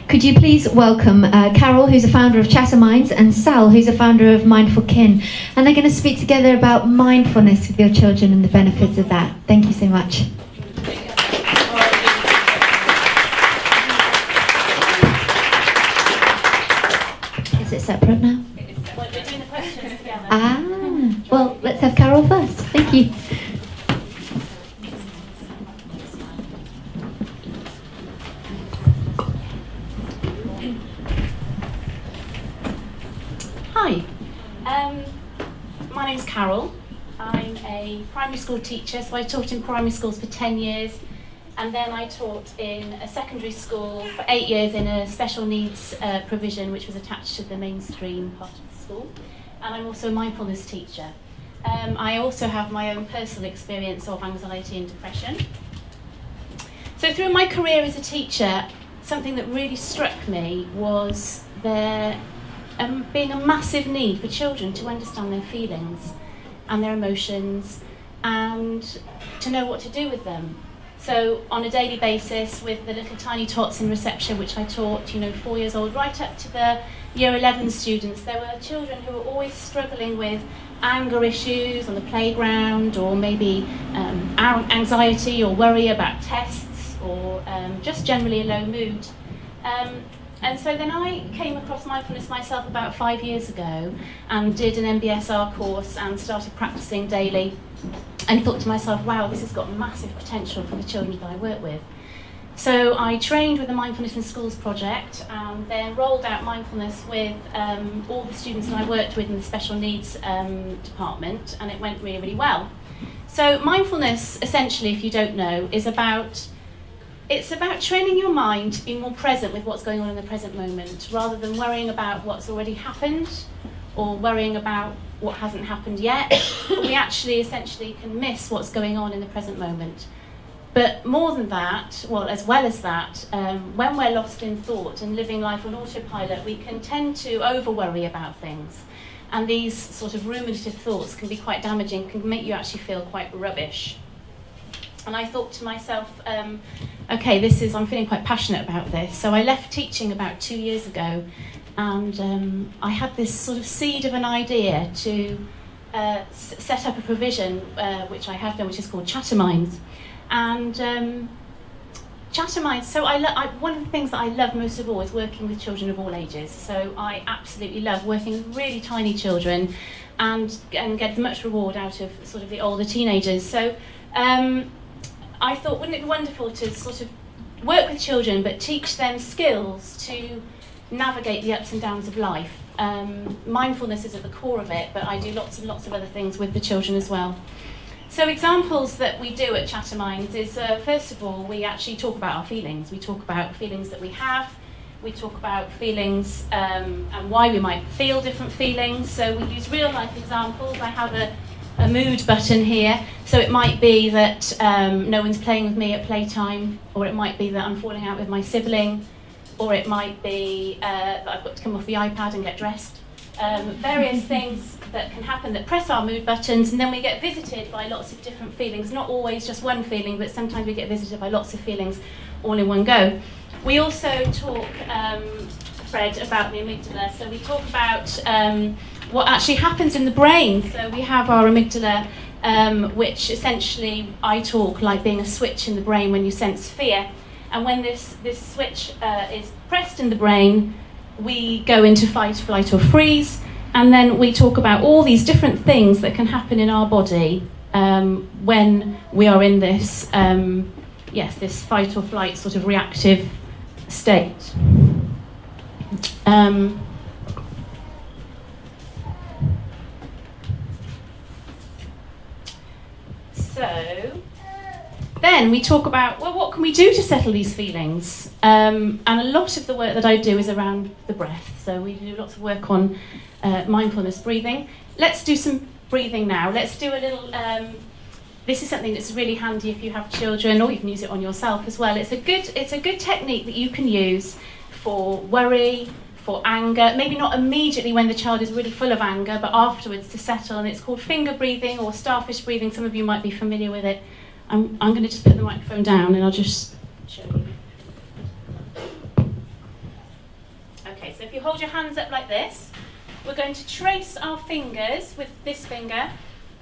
Could you please welcome Carol, who's a founder of Chatterminds, and Sal, who's a founder of Mindful Kin. And they're going to speak together about mindfulness with your children and the benefits of that. Thank you so much. Is it separate now? Well, we're doing the questions together. Well, let's have Carol first. Thank you. Hi, my name's Carol. I'm a primary school teacher, so I taught in primary schools for 10 years, and then I taught in a secondary school for 8 years in a special needs provision, which was attached to the mainstream part of the school. And I'm also a mindfulness teacher. I also have my own personal experience of anxiety and depression. So through my career as a teacher, something that really struck me was there being a massive need for children to understand their feelings and their emotions and to know what to do with them. So on a daily basis with the little tiny tots in reception, which I taught, 4 years old, right up to the year 11 students, there were children who were always struggling with anger issues on the playground, or maybe anxiety or worry about tests, or just generally a low mood. And so then I came across mindfulness myself about 5 years ago and did an MBSR course and started practicing daily, and thought to myself, wow, this has got massive potential for the children that I work with. So I trained with the Mindfulness in Schools project and then rolled out mindfulness with all the students that I worked with in the special needs department, and it went really, really well. So mindfulness, essentially, if you don't know, is about training your mind to be more present with what's going on in the present moment, rather than worrying about what's already happened or worrying about what hasn't happened yet. We actually essentially can miss what's going on in the present moment. But more than that, as well as that, when we're lost in thought and living life on autopilot, we can tend to over-worry about things. And these sort of ruminative thoughts can be quite damaging, can make you actually feel quite rubbish. And I thought to myself, okay, I'm feeling quite passionate about this. So I left teaching about 2 years ago, and I had this sort of seed of an idea to set up a provision, which I have done, which is called Chatterminds. And Chatterminds, so one of the things that I love most of all is working with children of all ages. So I absolutely love working with really tiny children and get much reward out of sort of the older teenagers. So I thought, wouldn't it be wonderful to sort of work with children but teach them skills to navigate the ups and downs of life. Mindfulness is at the core of it, but I do lots and lots of other things with the children as well. So examples that we do at Chatterminds is, first of all, we actually talk about our feelings. We talk about feelings that we have. We talk about feelings and why we might feel different feelings. So we use real life examples. I have a mood button here. So it might be that no one's playing with me at playtime, or it might be that I'm falling out with my sibling, or it might be that I've got to come off the iPad and get dressed. Various things that can happen that press our mood buttons, and then we get visited by lots of different feelings, not always just one feeling, but sometimes we get visited by lots of feelings all in one go. We also talk, Fred, about the amygdala. So we talk about what actually happens in the brain. So we have our amygdala, which essentially I talk like being a switch in the brain when you sense fear. And when this switch is pressed in the brain, we go into fight, flight or freeze, and then we talk about all these different things that can happen in our body when we are in this, this fight or flight sort of reactive state. So then we talk about, what can we do to settle these feelings? And a lot of the work that I do is around the breath. So we do lots of work on mindfulness breathing. Let's do some breathing now. Let's do a little, this is something that's really handy if you have children, or you can use it on yourself as well. It's a good technique that you can use for worry, for anger, maybe not immediately when the child is really full of anger, but afterwards to settle. And it's called finger breathing or starfish breathing. Some of you might be familiar with it. I'm going to just put the microphone down and I'll just show you. Okay, so if you hold your hands up like this, we're going to trace our fingers with this finger,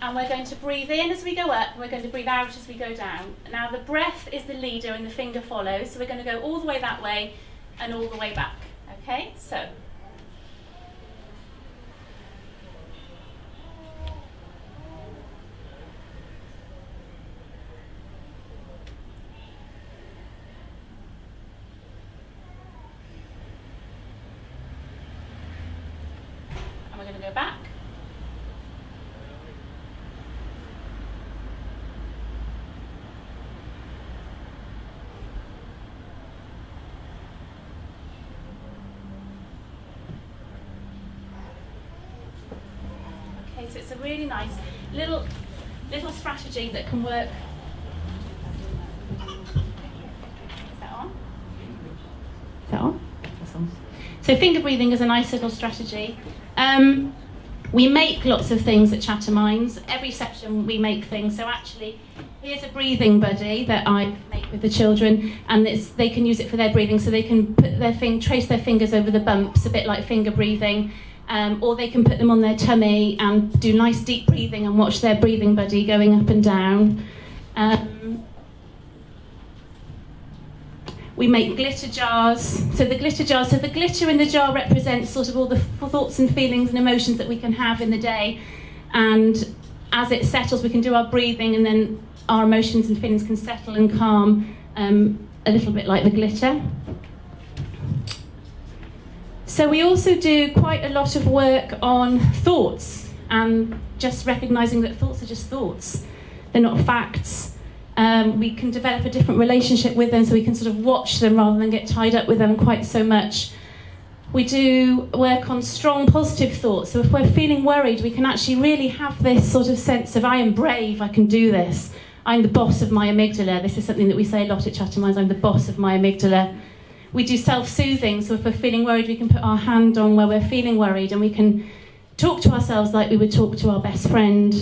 and we're going to breathe in as we go up, and we're going to breathe out as we go down. Now the breath is the leader and the finger follows, so we're going to go all the way that way and all the way back. Okay, so. And we're going to go back. So it's a really nice little strategy that can work. Is that on? Is that on? That's on. So finger breathing is a nice little strategy. We make lots of things at Chatterminds. Every session we make things. So actually, here's a breathing buddy that I make with the children, and they can use it for their breathing. So they can put trace their fingers over the bumps, a bit like finger breathing. Or they can put them on their tummy and do nice deep breathing and watch their breathing buddy going up and down. We make glitter jars. So the glitter in the jar represents sort of all the thoughts and feelings and emotions that we can have in the day. And as it settles, we can do our breathing, and then our emotions and feelings can settle and calm a little bit like the glitter. So we also do quite a lot of work on thoughts, and just recognising that thoughts are just thoughts. They're not facts. We can develop a different relationship with them, so we can sort of watch them rather than get tied up with them quite so much. We do work on strong positive thoughts. So if we're feeling worried, we can actually really have this sort of sense of, I am brave, I can do this. I'm the boss of my amygdala. This is something that we say a lot at Chatterminds, I'm the boss of my amygdala. We do self-soothing, so if we're feeling worried, we can put our hand on where we're feeling worried, and we can talk to ourselves like we would talk to our best friend.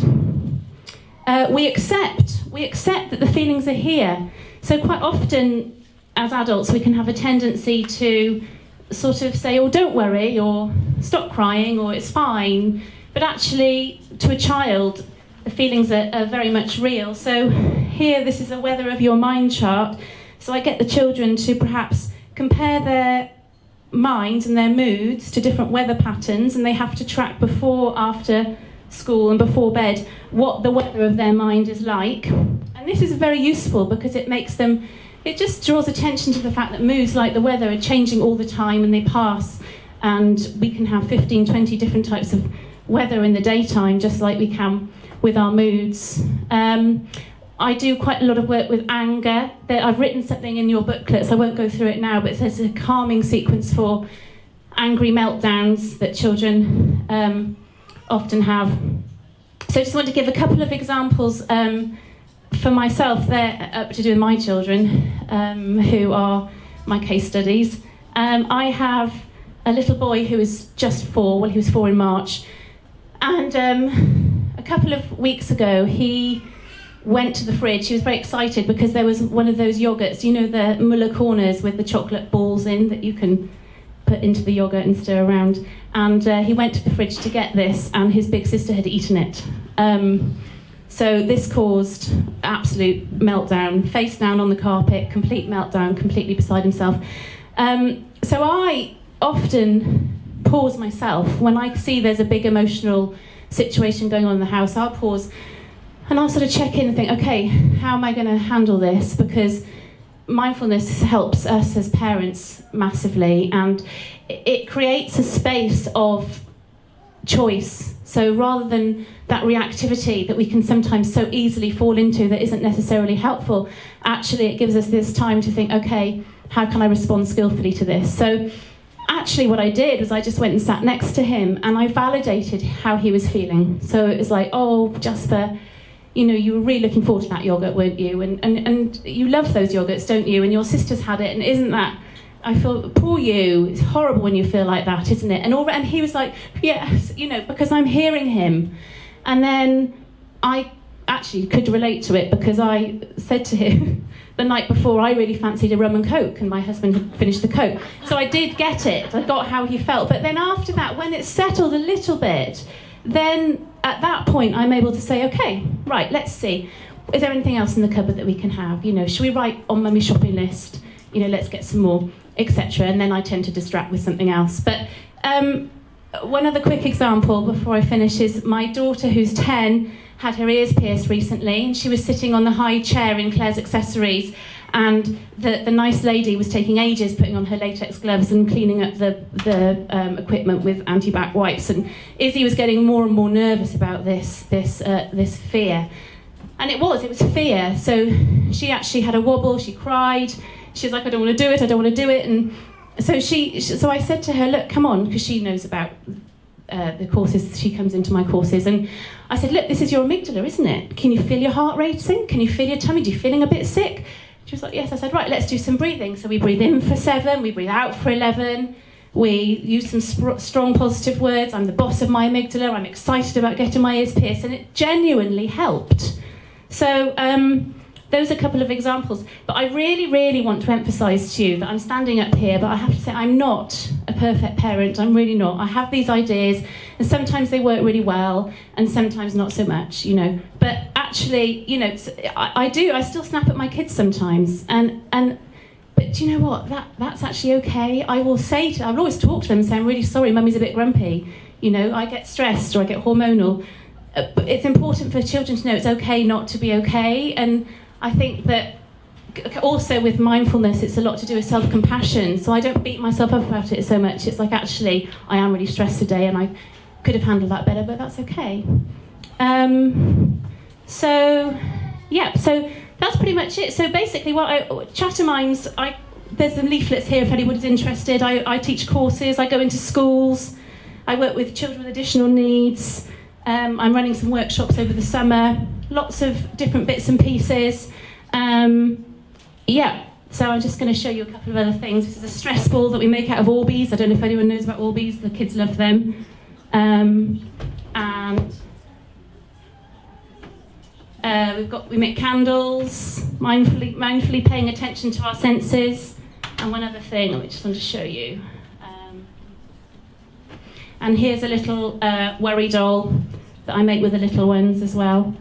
We accept that the feelings are here. So quite often, as adults, we can have a tendency to sort of say, oh, don't worry, or stop crying, or it's fine. But actually, to a child, the feelings are very much real. So here, this is a weather of your mind chart. So I get the children to perhaps compare their minds and their moods to different weather patterns, and they have to track before, after school and before bed what the weather of their mind is like. And this is very useful because it just draws attention to the fact that moods like the weather are changing all the time, and they pass, and we can have 15, 20 different types of weather in the daytime, just like we can with our moods. I do quite a lot of work with anger. I've written something in your booklet, so I won't go through it now, but it says a calming sequence for angry meltdowns that children often have. So I just want to give a couple of examples for myself. They're up to do with my children, who are my case studies. I have a little boy who is just 4, well, he was 4 in March, and a couple of weeks ago he went to the fridge. He was very excited because there was one of those yogurts, you know, the Muller corners with the chocolate balls in that you can put into the yogurt and stir around. And he went to the fridge to get this, and his big sister had eaten it. So this caused absolute meltdown, face down on the carpet, complete meltdown, completely beside himself. So I often pause myself when I see there's a big emotional situation going on in the house. I'll pause and I'll sort of check in and think, okay, how am I going to handle this? Because mindfulness helps us as parents massively, and it creates a space of choice. So rather than that reactivity that we can sometimes so easily fall into that isn't necessarily helpful, actually it gives us this time to think, okay, how can I respond skillfully to this? So actually what I did was I just went and sat next to him, and I validated how he was feeling. So it was like, oh, Jasper, you know, you were really looking forward to that yogurt, weren't you? And you love those yogurts, don't you? And your sister's had it, and isn't that, I feel, poor you, it's horrible when you feel like that, isn't it? And he was like, yes, you know, because I'm hearing him. And then I actually could relate to it, because I said to him the night before I really fancied a rum and coke, and my husband had finished the coke. So I did get it. I got how he felt. But then after that, when it settled a little bit, then at that point I'm able to say, okay, right, let's see. Is there anything else in the cupboard that we can have? You know, should we write on Mummy's shopping list? You know, let's get some more, etc. And then I tend to distract with something else. But one other quick example before I finish is my daughter, who's 10, had her ears pierced recently, and she was sitting on the high chair in Claire's accessories, and the nice lady was taking ages putting on her latex gloves and cleaning up the equipment with anti-bac wipes, and Izzy was getting more and more nervous about this fear. And it was fear. So she actually had a wobble, she cried, she was like, I don't want to do it, and so I said to her, look, come on, because she knows about the courses, she comes into my courses, and I said, look, this is your amygdala, isn't it? Can you feel your heart racing? Can you feel your tummy? Do you feeling a bit sick? She was like, yes. I said, right, let's do some breathing. So we breathe in for 7, we breathe out for 11, we use some strong positive words. I'm the boss of my amygdala, I'm excited about getting my ears pierced, and it genuinely helped. So those are a couple of examples. But I really, really want to emphasise to you that I'm standing up here, but I have to say I'm not a perfect parent. I'm really not. I have these ideas, and sometimes they work really well, and sometimes not so much, you know. But actually, you know, I still snap at my kids sometimes, but do you know what? That's actually okay. I'll always talk to them and say, I'm really sorry, Mummy's a bit grumpy. You know, I get stressed or I get hormonal. But it's important for children to know it's okay not to be okay. And I think that also with mindfulness, it's a lot to do with self-compassion. So I don't beat myself up about it so much. It's like, actually, I am really stressed today and I could have handled that better, but that's okay. So that's pretty much it. So basically, Chatterminds, there's some leaflets here if anybody's interested. I teach courses, I go into schools, I work with children with additional needs. I'm running some workshops over the summer, lots of different bits and pieces. So I'm just going to show you a couple of other things. This is a stress ball that we make out of Orbeez. I don't know if anyone knows about Orbeez. The kids love them. And we make candles, mindfully paying attention to our senses. And one other thing I just want to show you. And here's a little worry doll that I make with the little ones as well.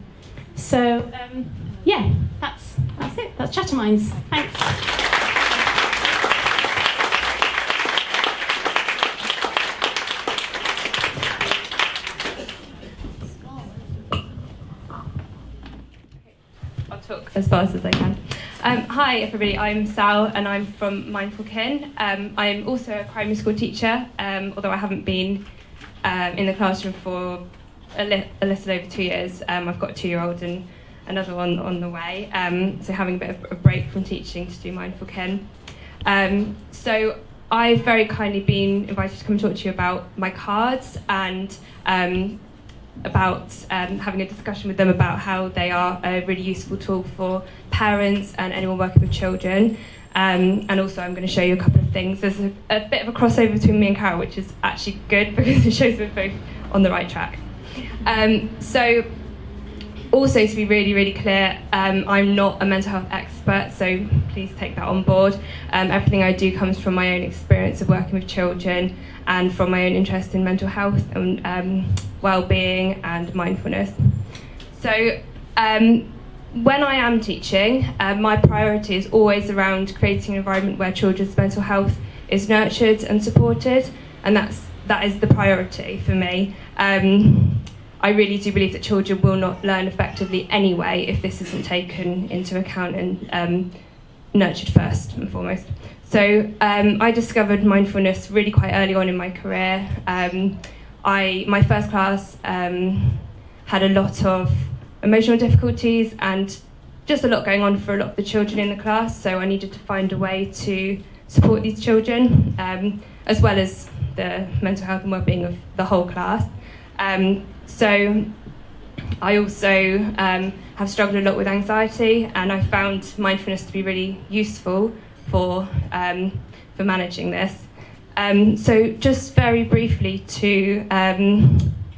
So, that's it. That's Chatterminds. Thanks. I'll talk as fast as I can. Hi everybody, I'm Sal and I'm from Mindful Kin. I'm also a primary school teacher, although I haven't been in the classroom for a little over 2 years. I've got a 2-year-old and another one on the way, so having a bit of a break from teaching to do Mindful Kin. So I've very kindly been invited to come and talk to you about my cards and about having a discussion with them about how they are a really useful tool for parents and anyone working with children. And also I'm going to show you a couple of things. There's a bit of a crossover between me and Carol, which is actually good because it shows we're both on the right track. So also, to be really, really clear, I'm not a mental health expert, so please take that on board. Everything I do comes from my own experience of working with children and from my own interest in mental health and well-being and mindfulness. So when I am teaching, my priority is always around creating an environment where children's mental health is nurtured and supported, and that is the priority for me. I really do believe that children will not learn effectively anyway if this isn't taken into account and nurtured first and foremost. So I discovered mindfulness really quite early on in my career. My first class had a lot of emotional difficulties and just a lot going on for a lot of the children in the class, so I needed to find a way to support these children, as well as the mental health and well-being of the whole class. So I also have struggled a lot with anxiety, and I found mindfulness to be really useful for managing this. So just very briefly to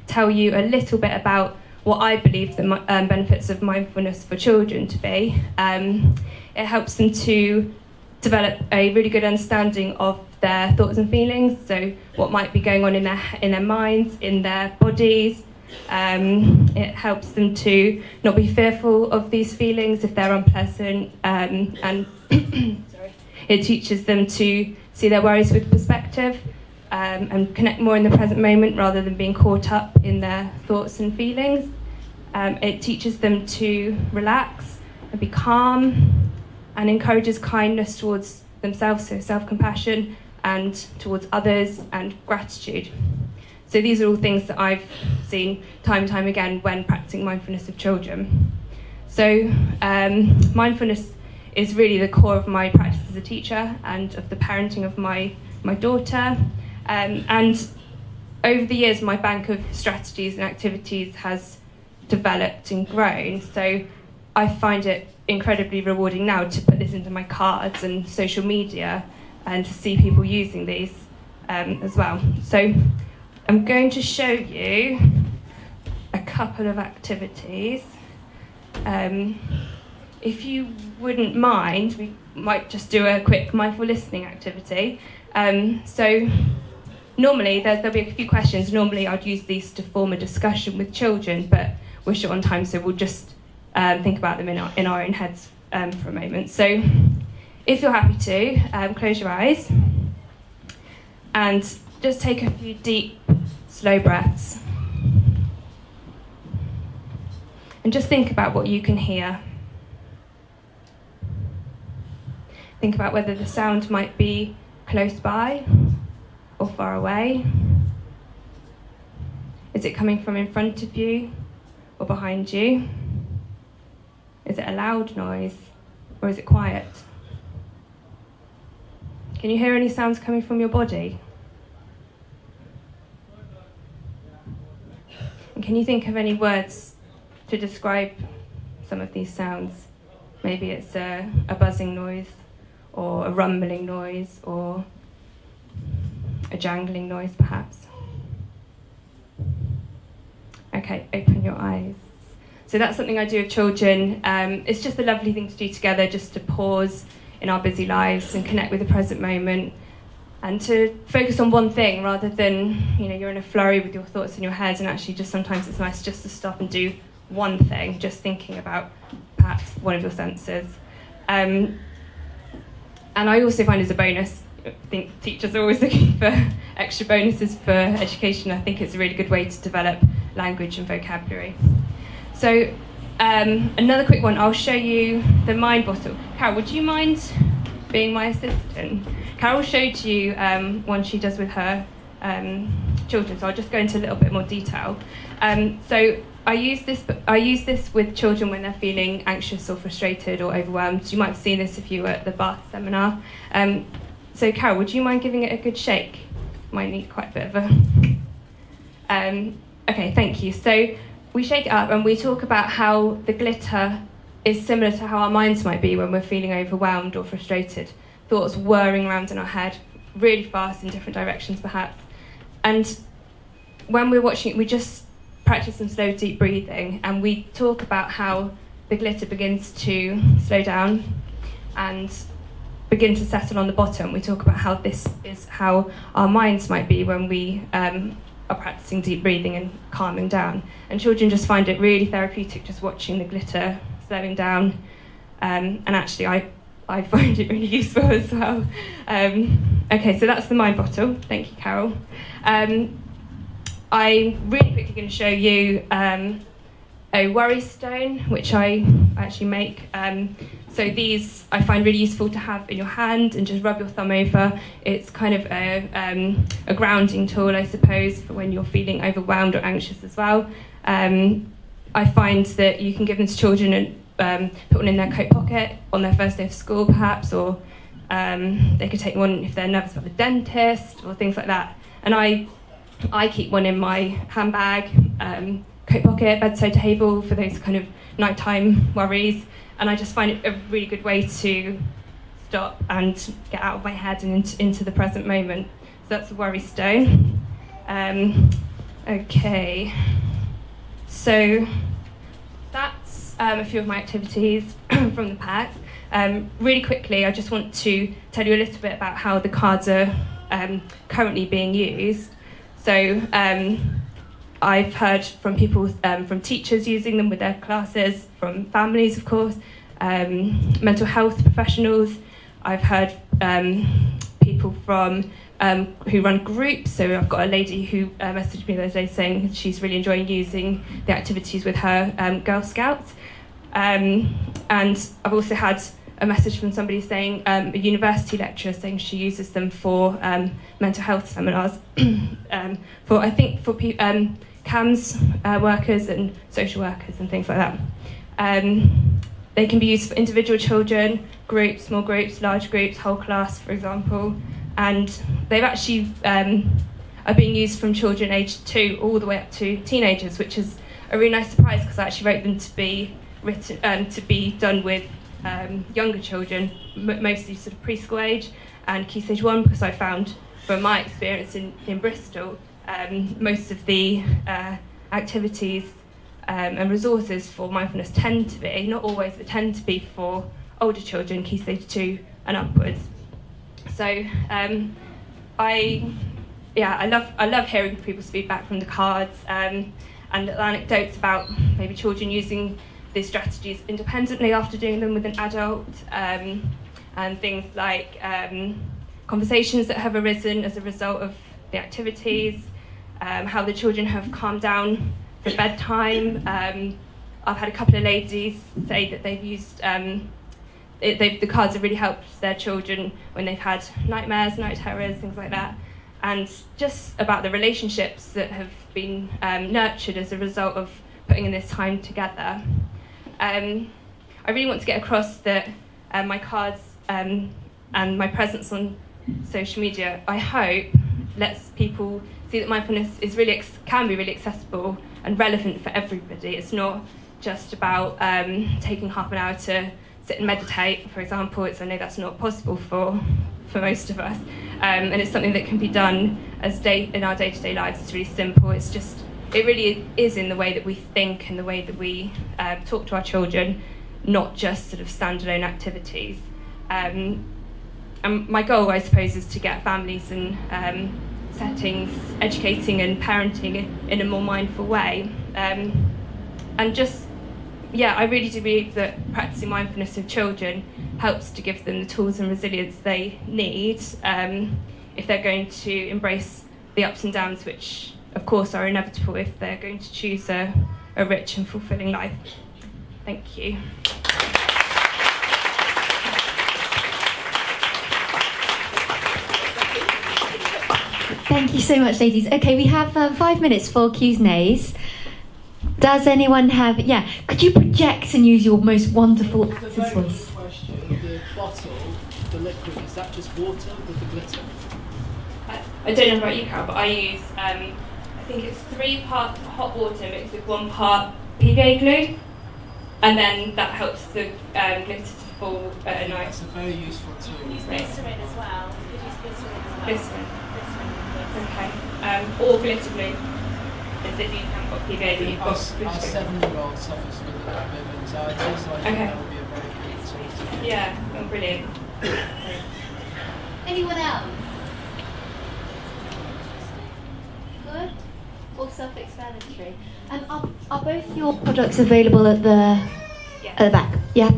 tell you a little bit about what I believe the benefits of mindfulness for children to be. It helps them to develop a really good understanding of their thoughts and feelings, so what might be going on in their minds, in their bodies. It helps them to not be fearful of these feelings if they're unpleasant, and sorry. It teaches them to see their worries with perspective, and connect more in the present moment rather than being caught up in their thoughts and feelings. It teaches them to relax and be calm, and encourages kindness towards themselves, so self-compassion, and towards others, and gratitude. So these are all things that I've seen time and time again when practicing mindfulness of children. So mindfulness is really the core of my practice as a teacher and of the parenting of my daughter. And over the years, my bank of strategies and activities has developed and grown. So I find it incredibly rewarding now to put this into my cards and social media and to see people using these as well. So I'm going to show you a couple of activities. If you wouldn't mind, we might just do a quick mindful listening activity. So normally there'll be a few questions. Normally I'd use these to form a discussion with children, but we're short on time, so we'll just think about them in our own heads for a moment. So if you're happy to, close your eyes and just take a few deep, slow breaths. And just think about what you can hear. Think about whether the sound might be close by or far away. Is it coming from in front of you or behind you? Is it a loud noise or is it quiet? Can you hear any sounds coming from your body? And can you think of any words to describe some of these sounds? Maybe it's a buzzing noise, or a rumbling noise, or a jangling noise perhaps. Okay, open your eyes. So that's something I do with children. It's just a lovely thing to do together, just to pause in our busy lives and connect with the present moment, and to focus on one thing rather than, you're in a flurry with your thoughts in your head, and actually just sometimes it's nice just to stop and do one thing, just thinking about perhaps one of your senses. And I also find as a bonus, I think teachers are always looking for extra bonuses for education. I think it's a really good way to develop language and vocabulary. So another quick one, I'll show you the mind bottle. Carol, would you mind being my assistant? Carol showed you one she does with her children, so I'll just go into a little bit more detail. So I use this with children when they're feeling anxious or frustrated or overwhelmed. You might have seen this if you were at the Bath seminar. So Carol, would you mind giving it a good shake? Might need quite a bit of a... Okay, thank you. So we shake it up and we talk about how the glitter is similar to how our minds might be when we're feeling overwhelmed or frustrated. Thoughts whirring around in our head, really fast in different directions perhaps. And when we're watching it, we just practice some slow, deep breathing, and we talk about how the glitter begins to slow down and begin to settle on the bottom. We talk about how this is how our minds might be when we are practicing deep breathing and calming down. And children just find it really therapeutic just watching the glitter slowing down. And actually, I find it really useful as well. Okay, so that's the mind bottle. Thank you, Carol. I'm really quickly going to show you a worry stone, which I actually make. So these I find really useful to have in your hand and just rub your thumb over. It's kind of a grounding tool, I suppose, for when you're feeling overwhelmed or anxious as well. I find that you can give them to children and put one in their coat pocket on their first day of school perhaps, or they could take one if they're nervous about the dentist or things like that. And I keep one in my handbag, coat pocket, bedside table for those kind of nighttime worries. And I just find it a really good way to stop and get out of my head and into the present moment. So that's a worry stone. Okay. So that's a few of my activities from the pack. Really quickly, I just want to tell you a little bit about how the cards are currently being used. So I've heard from people, from teachers using them with their classes, from families, of course, mental health professionals. I've heard people from who run groups. So I've got a lady who messaged me the other day saying she's really enjoying using the activities with her Girl Scouts. And I've also had a message from somebody saying, a university lecturer saying she uses them for mental health seminars, for CAMS workers and social workers and things like that. They can be used for individual children, groups, small groups, large groups, whole class, for example. And they've actually are being used from children aged 2 all the way up to teenagers, which is a really nice surprise because I actually wrote them to be done with younger children, mostly sort of preschool age and Key Stage 1, because I found from my experience in Bristol, most of the activities and resources for mindfulness tend to be, not always, but tend to be for older children, Key Stage 2 and upwards. So I love hearing people's feedback from the cards and little anecdotes about maybe children using these strategies independently after doing them with an adult, and things like conversations that have arisen as a result of the activities, how the children have calmed down for bedtime. I've had a couple of ladies say that they've used the cards have really helped their children when they've had nightmares, night terrors, things like that, and just about the relationships that have been nurtured as a result of putting in this time together. I really want to get across that my cards and my presence on social media, I hope, lets people see that mindfulness is can be really accessible and relevant for everybody. It's not just about taking half an hour to sit and meditate, for example. I know that's not possible for most of us, and it's something that can be done in our day-to-day lives. It's really simple. It really is in the way that we think and the way that we talk to our children, not just sort of standalone activities. And my goal, I suppose, is to get families and settings educating and parenting in a more mindful way. And just, I really do believe that practicing mindfulness with children helps to give them the tools and resilience they need if they're going to embrace the ups and downs, which of course are inevitable if they're going to choose a rich and fulfilling life. Thank you. Thank you so much, ladies. Okay, we have 5 minutes for Q's and A's. Does anyone have... Yeah, could you project and use your most wonderful actor's voice? Good question. The bottle, the liquid, is that just water with the glitter? I don't know about you, Carol, but I use, I think it's 3 parts hot water mixed with 1 part PVA glue, and then that helps the glitter to fall at a night. That's a very useful tool. Use glycerin as well. You could use glycerin as well. Glycerin. Okay. Or glitter glue. As if you haven't got PVA, but you've got glitter glue. Our 7-year-old suffers with a bit of anxiety, so I think that would be a very good tool to use. Yeah, oh, brilliant. Anyone else? Good? All self-explanatory. Are both your products available at the back? Yeah.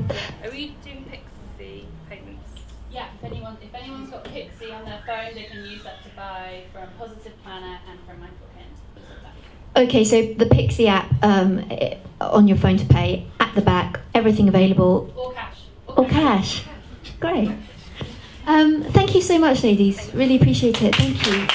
Are we doing Pixie payments? Yeah, if anyone's got Pixie on their phone, they can use that to buy from Positive Planner and from Mindful Kind. Okay, so the Pixie app on your phone to pay, at the back, everything available. Or cash. Or cash. Great. Thank you so much, ladies. Really appreciate it. Thank you.